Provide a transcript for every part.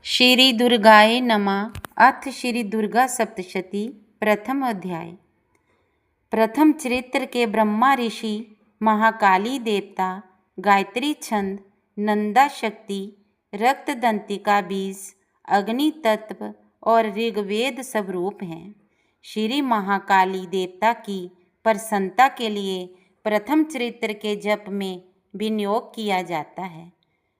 श्री दुर्गाय नमः। अथ श्री दुर्गा सप्तशती प्रथम अध्याय। प्रथम चरित्र के ब्रह्मा ऋषि, महाकाली देवता, गायत्री छंद, नंदा शक्ति, रक्तदंतिका बीज, अग्नि तत्व और ऋग्वेद सब रूप हैं। श्री महाकाली देवता की प्रसन्नता के लिए प्रथम चरित्र के जप में विनियोग किया जाता है।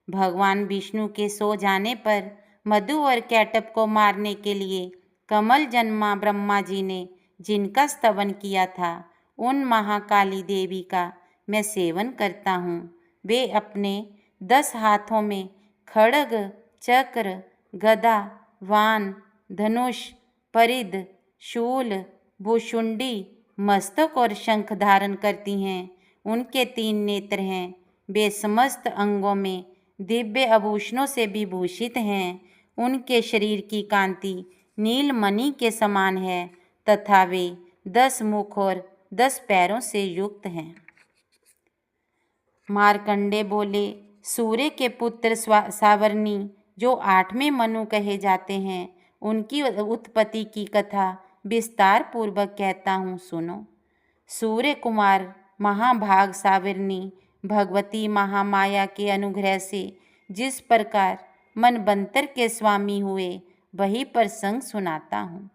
भगवान विष्णु के सो जाने पर मधु और कैटभ को मारने के लिए कमल जन्मा ब्रह्मा जी ने जिनका स्तवन किया था, उन महाकाली देवी का मैं सेवन करता हूँ। वे अपने 10 हाथों में खड्ग, चक्र, गदा, वान, धनुष, परिध, शूल, भुशुंडी, मस्तक और शंख धारण करती हैं। उनके 3 नेत्र हैं। वे समस्त अंगों में दिव्य आभूषणों से विभूषित हैं। उनके शरीर की कांति नीलमणि के समान है तथा वे 10 मुख और 10 पैरों से युक्त हैं। मार्कंडे बोले, सूर्य के पुत्र सावर्णी जो 8वें मनु कहे जाते हैं, उनकी उत्पत्ति की कथा विस्तार पूर्वक कहता हूँ, सुनो। सूर्य कुमार महाभाग सावर्णी भगवती महामाया के अनुग्रह से जिस प्रकार मनवंतर के स्वामी हुए, वही प्रसंग सुनाता हूँ।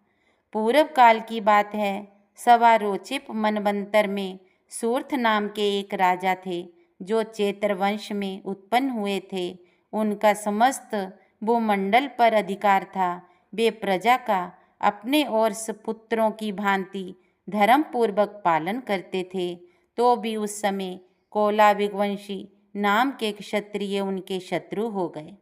पूर्व काल की बात है। सवारोचिप मनवंतर में सूर्थ नाम के एक राजा थे, जो चैत्र वंश में उत्पन्न हुए थे। उनका समस्त भूमंडल पर अधिकार था। वे प्रजा का अपने और पुत्रों की भांति धर्म पूर्वक पालन करते थे। तो भी उस समय कोलाविगवंशी नाम के क्षत्रिय उनके शत्रु हो गए।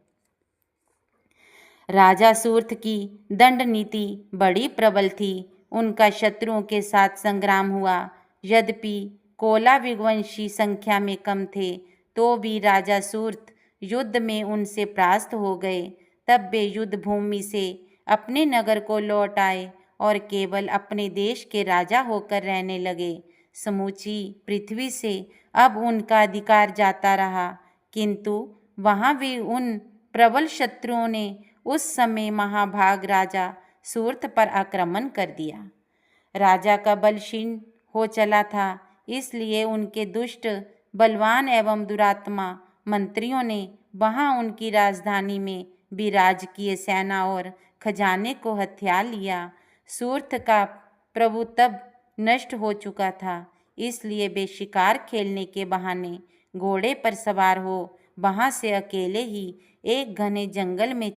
राजा सूर्थ की दंड नीति बड़ी प्रबल थी। उनका शत्रुओं के साथ संग्राम हुआ। यद्यपि कोलाविगवंशी संख्या में कम थे, तो भी राजा सूर्थ युद्ध में उनसे परास्त हो गए। तब वे युद्ध भूमि से अपने नगर को लौट आए और केवल अपने देश के राजा होकर रहने लगे। समूची पृथ्वी से अब उनका अधिकार जाता रहा, किंतु वहाँ भी उन प्रबल शत्रुओं ने उस समय महाभाग राजा सूर्थ पर आक्रमण कर दिया। राजा का बल क्षीण हो चला था, इसलिए उनके दुष्ट, बलवान एवं दुरात्मा मंत्रियों ने वहाँ उनकी राजधानी में विराज किए सेना और खजाने को हथिया लिया। सूर्थ का प्रभु तब नष्ट हो चुका था, इसलिए वे शिकार खेलने के बहाने घोड़े पर सवार हो वहाँ से अकेले ही एक घने जंगल में